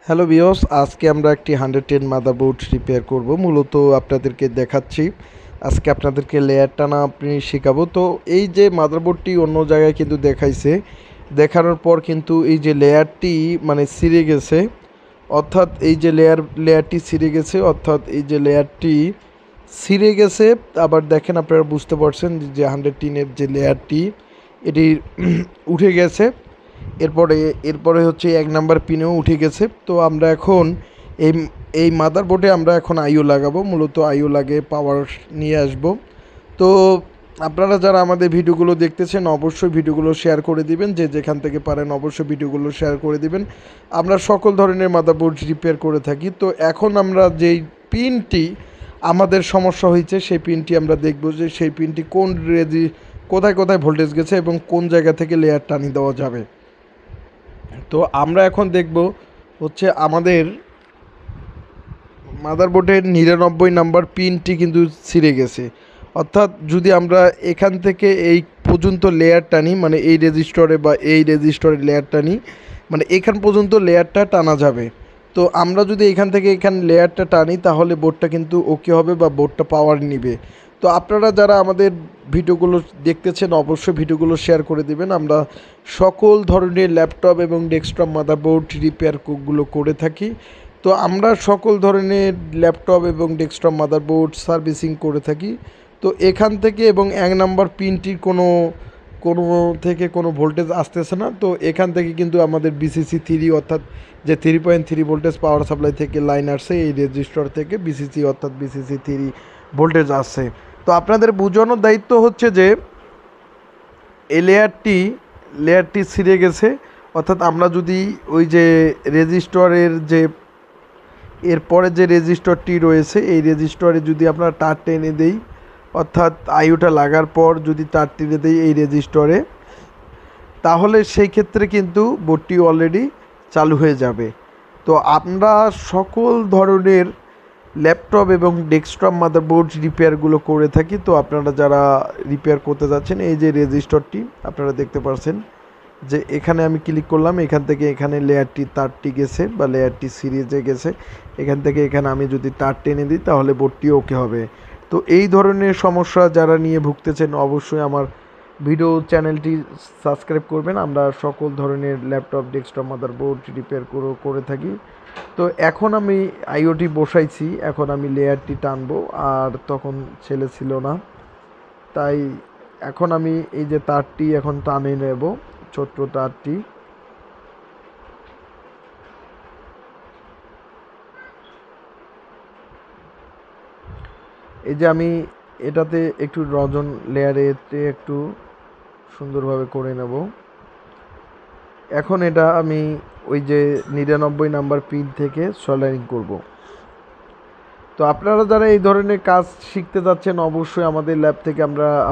Hello viewers, আজকে আমরা একটি 110 মাদারবোর্ড রিপেয়ার করব। মূলত আপনাদেরকে দেখাচ্ছি, আজকে আপনাদেরকে লেয়ার টানা আপনি শেখাবো। তো এই যে মাদারবোর্ডটি অন্য জায়গায় কিন্তু দেখাইছে, দেখানোর পর কিন্তু এই যে লেয়ারটি মানে ছিঁড়ে গেছে, অর্থাৎ এই যে লেয়ারটি ছিঁড়ে গেছে, অর্থাৎ এই যে লেয়ারটি ছিঁড়ে গেছে। আবার দেখেন, আপনারা বুঝতে পারছেন যে 110-এর যে লেয়ারটি এটি উঠে গেছে। এরপরে এরপরে হচ্ছে 1 নাম্বার পিনেও উঠে গেছে। তো আমরা এখন এই এই মাদারবোর্ডে আমরা এখন আইও লাগাবো, মূলত আইও লাগে পাওয়ার নিয়ে আসব। তো আপনারা যারা আমাদের ভিডিওগুলো দেখতেছেন অবশ্যই ভিডিওগুলো শেয়ার করে দিবেন, যে যেখান থেকে পারেন অবশ্যই ভিডিওগুলো শেয়ার করে দিবেন। আমরা সকল ধরনের মাদারবোর্ড রিপেয়ার করে থাকি। তো এখন আমরা যেই পিনটি আমাদের সমস্যা হয়েছে সেই পিনটি আমরা দেখব, যে সেই পিনটি কোথায় কোথায় ভোল্টেজ গেছে এবং কোন জায়গা থেকে লেয়ার টানি দেওয়া যাবে। তো আমরা এখন দেখব হচ্ছে আমাদের মাদারবোর্ডের 99 নাম্বার পিনটি কিন্তু ছিঁড়ে গেছে। অর্থাৎ যদি আমরা এখান থেকে এই পর্যন্ত লেয়ার টানি, মানে এই রেজিস্টরে বা এই রেজিস্টরে লেয়ার টানি, মানে এখান পর্যন্ত লেয়ারটা টানা যাবে। তো আমরা যদি এখান থেকে এখান লেয়ারটা টানি তাহলে বোর্ডটা কিন্তু ওকে হবে বা বোর্ডটা পাওয়ার নিবে। তো আপনারা যারা আমাদের ভিডিওগুলো দেখতেছেন অবশ্যই ভিডিওগুলো শেয়ার করে দিবেন। আমরা সকল ধরনের ল্যাপটপ এবং ডেস্কটপ মাদারবোর্ড রিপেয়ারগুলো করে থাকি। তো আমরা সকল ধরনের ল্যাপটপ এবং ডেস্কটপ মাদারবোর্ড সার্ভিসিং করে থাকি। তো এখান থেকে এবং 1 নাম্বার পিনটির কোনো ভোল্টেজ আসতেছে না। তো এখান থেকে কিন্তু আমাদের বিসিসি 3 অর্থাৎ যে 3.3 ভোল্টেজ পাওয়ার সাপ্লাই থেকে লাইন আসছে, এই রেজিস্টর থেকে বিসিসি অর্থাৎ বিসিসি 3 ভোল্টেজ আসছে। তো আপনাদের বোঝানোর দায়িত্ব হচ্ছে যে এই লেয়ারটি ছিঁড়ে গেছে। অর্থাৎ আমরা যদি ওই যে রেজিস্টরের যে এরপরে যে রেজিস্টরটি রয়েছে এই রেজিস্টরে যদি আমরা তার টেনে দেই, অর্থাৎ আইওটা লাগার পর যদি তার টেনে দেই এই রেজিস্টরে, তাহলে সেই ক্ষেত্রে কিন্তু বোর্ডটি অলরেডি চালু হয়ে যাবে। তো আমরা সকল ধরনের ল্যাপটপ এবং ডেস্কটপ মাদারবোর্ড রিপেয়ারগুলো করে থাকি। তো আপনারা যারা রিপেয়ার করতে যাচ্ছেন, এই যে রেজিস্টরটি আপনারা দেখতে পাচ্ছেন যে এখানে আমি ক্লিক করলাম, এখান থেকে এখানে তারটি গেছে বা লেয়ারটি সিরিজে গেছে, এখান থেকে এখানে আমি যদি তার টেনে দিই তাহলে বোর্ডটি ওকে হবে। তো এই ধরনের সমস্যা যারা নিয়ে ভুগতেছেন অবশ্যই আমার ভিডিও চ্যানেলটি সাবস্ক্রাইব করবেন। আমরা সকল ধরনের ল্যাপটপ ডেস্কটপ মাদারবোর্ড রিপেয়ার করে থাকি। তো এখন আমি আইওটি বসাইছি, এখন আমি লেয়ারটি টানবো, আর তখন ছেলে ছিল না, তাই এখন আমি এই যে তারটি এখন টানে নেব, ছোট্ট তারটি। এই যে আমি এটাতে একটু রজন লেয়ারেতে একটু সুন্দরভাবে করে নেব। এখন এটা আমি ওই যে 99 নাম্বার পিন থেকে সল্ডারিং করব। তো আপনারা যারা এই ধরনের কাজ শিখতে যাচ্ছেন অবশ্যই আমাদের ল্যাব থেকে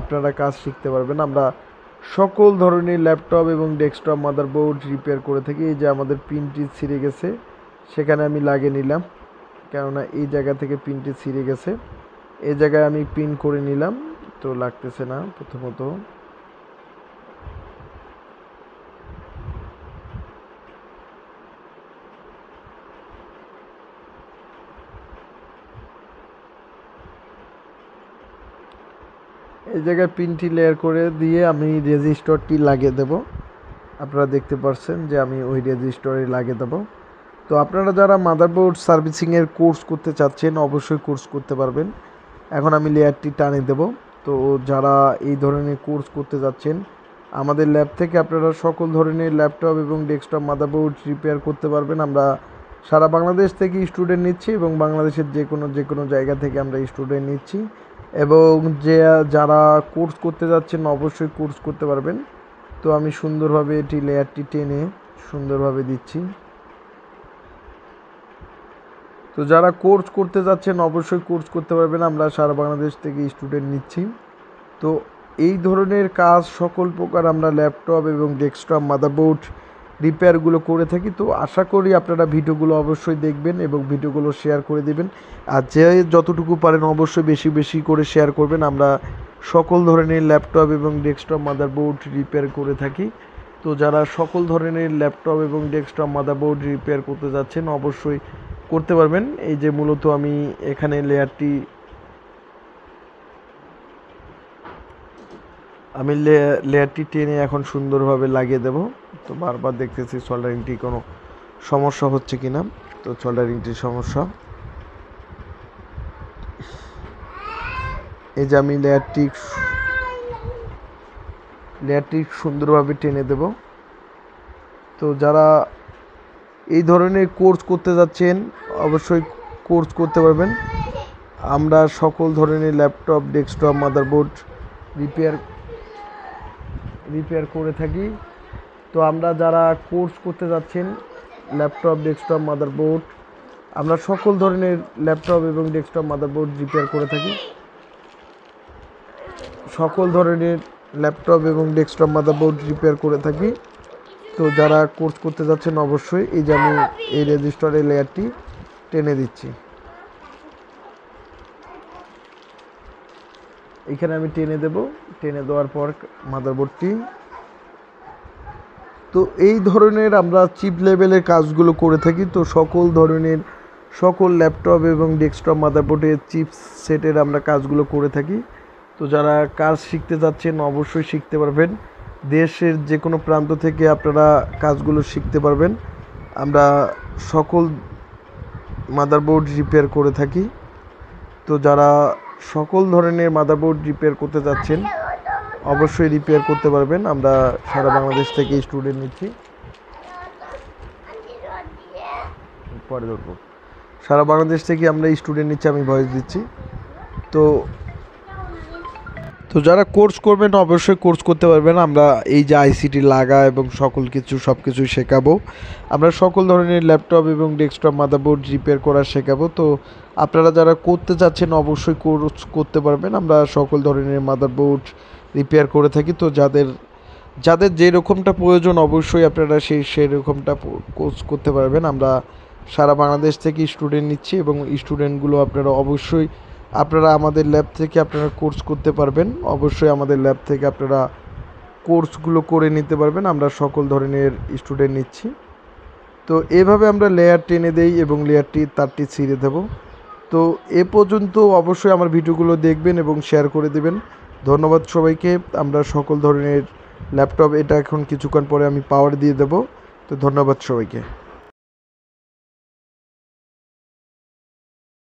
আপনারা কাজ শিখতে পারবেন। আমরা সকল ধরনের ল্যাপটপ এবং ডেস্কটপ মাদারবোর্ড রিপেয়ার করে থাকি। এই যে আমাদের পিনটি ছিঁড়ে গেছে, সেখানে আমি লাগিয়ে নিলাম, কেননা এই জায়গা থেকে পিনটি ছিঁড়ে গেছে, এই জায়গায় আমি পিন করে নিলাম। তো লাগতেছে না প্রথমত। এই জায়গায় পিনটি লেয়ার করে দিয়ে আমি রেজিস্টরটি লাগিয়ে দেব। আপনারা দেখতে পাচ্ছেন যে আমি ওই রেজিস্টরে লাগিয়ে দেব। তো আপনারা যারা মাদারবোর্ড সার্ভিসিংয়ের কোর্স করতে চাচ্ছেন অবশ্যই কোর্স করতে পারবেন। এখন আমি লেয়ারটি টানে দেব। তো যারা এই ধরনের কোর্স করতে যাচ্ছেন আমাদের ল্যাব থেকে আপনারা সকল ধরনের ল্যাপটপ এবং ডেস্কটপ মাদারবোর্ড রিপেয়ার করতে পারবেন। আমরা সারা বাংলাদেশ থেকে স্টুডেন্ট নিচ্ছি এবং বাংলাদেশের যে কোনো জায়গা থেকে আমরা স্টুডেন্ট নিচ্ছি, এবং যারা কোর্স করতে যাচ্ছেন অবশ্যই কোর্স করতে পারবেন। তো আমি সুন্দরভাবে এটি লেয়ারটি টেনে সুন্দরভাবে দিচ্ছি। তো যারা কোর্স করতে যাচ্ছেন অবশ্যই কোর্স করতে পারবেন, আমরা সারা বাংলাদেশ থেকে স্টুডেন্ট নিচ্ছি। তো এই ধরনের কাজ সকল প্রকার আমরা ল্যাপটপ এবং ডেস্কটপ মাদারবোর্ড রিপেয়ারগুলো করে থাকি। তো আশা করি আপনারা ভিডিওগুলো অবশ্যই দেখবেন এবং ভিডিওগুলো শেয়ার করে দেবেন, আর যে যতটুকু পারেন অবশ্যই বেশি বেশি করে শেয়ার করবেন। আমরা সকল ধরনের ল্যাপটপ এবং ডেস্কটপ মাদারবোর্ড রিপেয়ার করে থাকি। তো যারা সকল ধরনের ল্যাপটপ এবং ডেস্কটপ মাদারবোর্ড রিপেয়ার করতে যাচ্ছেন অবশ্যই করতে পারবেন। এই যে মূলত আমি এখানে লেয়ারটি টেনে এখন সুন্দরভাবে লাগিয়ে দেব। তো বারবার দেখতেছি সোল্ডারিংটি কোনো সমস্যা হচ্ছে কিনা। তো সোল্ডারিংটির সমস্যা, এই যে আমি লেয়ারটি সুন্দরভাবে টেনে দেব। তো যারা এই ধরনের কোর্স করতে যাচ্ছেন অবশ্যই কোর্স করতে পারবেন। আমরা সকল ধরনের ল্যাপটপ ডেস্কটপ মাদারবোর্ড রিপেয়ার করে থাকি। তো আমরা যারা কোর্স করতে যাচ্ছেন ল্যাপটপ ডেস্কটপ মাদারবোর্ড, আমরা সকল ধরনের ল্যাপটপ এবং ডেস্কটপ মাদারবোর্ড রিপেয়ার করে থাকি। সকল ধরনের ল্যাপটপ এবং ডেস্কটপ মাদারবোর্ড রিপেয়ার করে থাকি। তো যারা কোর্স করতে যাচ্ছেন অবশ্যই এই যে আমি এই রেজিস্টারের লেয়ারটি টেনে দিচ্ছি। এখানে আমি টেনে দেব। টেনে দেওয়ার পর মাদারবোর্ডটি, তো এই ধরনের আমরা চিপ লেভেলের কাজগুলো করে থাকি। তো সকল ল্যাপটপ এবং ডেস্কটপ মাদারবোর্ডের চিপ সেটের আমরা কাজগুলো করে থাকি। তো যারা কাজ শিখতে যাচ্ছেন অবশ্যই শিখতে পারবেন। দেশের যে কোনো প্রান্ত থেকে আপনারা কাজগুলো শিখতে পারবেন। আমরা সকল মাদারবোর্ড রিপেয়ার করে থাকি। তো যারা সকল ধরনের মাদারবোর্ড রিপেয়ার করতে যাচ্ছেন অবশ্যই রিপেয়ার করতে পারবেন। আমরা সারা বাংলাদেশ থেকে স্টুডেন্ট নিচ্ছি। পরে ধরবো, সারা বাংলাদেশ থেকে আমরা স্টুডেন্ট নিচ্ছি, আমি ভয়েস দিচ্ছি। তো যারা কোর্স করবেন অবশ্যই কোর্স করতে পারবেন। আমরা এই যে আইসিটি লাগা এবং সব কিছু শেখাবো। আমরা সকল ধরনের ল্যাপটপ এবং ডেস্কটপ মাদারবোর্ড রিপেয়ার করা শেখাবো। তো আপনারা যারা করতে চাচ্ছেন অবশ্যই কোর্স করতে পারবেন। আমরা সকল ধরনের মাদারবোর্ড রিপেয়ার করে থাকি। তো যাদের যেরকমটা প্রয়োজন অবশ্যই আপনারা সেরকমটা কোর্স করতে পারবেন। আমরা সারা বাংলাদেশ থেকে স্টুডেন্ট নিচ্ছি এবং স্টুডেন্টগুলো আপনারা আমাদের ল্যাব থেকে আপনারা কোর্স করতে পারবেন। অবশ্যই আমাদের ল্যাব থেকে আপনারা কোর্সগুলো করে নিতে পারবেন। আমরা সকল ধরনের স্টুডেন্ট নিচ্ছি। তো এভাবে আমরা লেয়ার টেনে দেই এবং তারটি ছিঁড়ে দেব। তো এ পর্যন্ত অবশ্যই আমার ভিডিওগুলো দেখবেন এবং শেয়ার করে দেবেন। ধন্যবাদ সবাইকে। আমরা সকল ধরনের ল্যাপটপ, এটা এখন কিছুক্ষণ পরে আমি পাওয়ার দিয়ে দেব। তো ধন্যবাদ সবাইকে।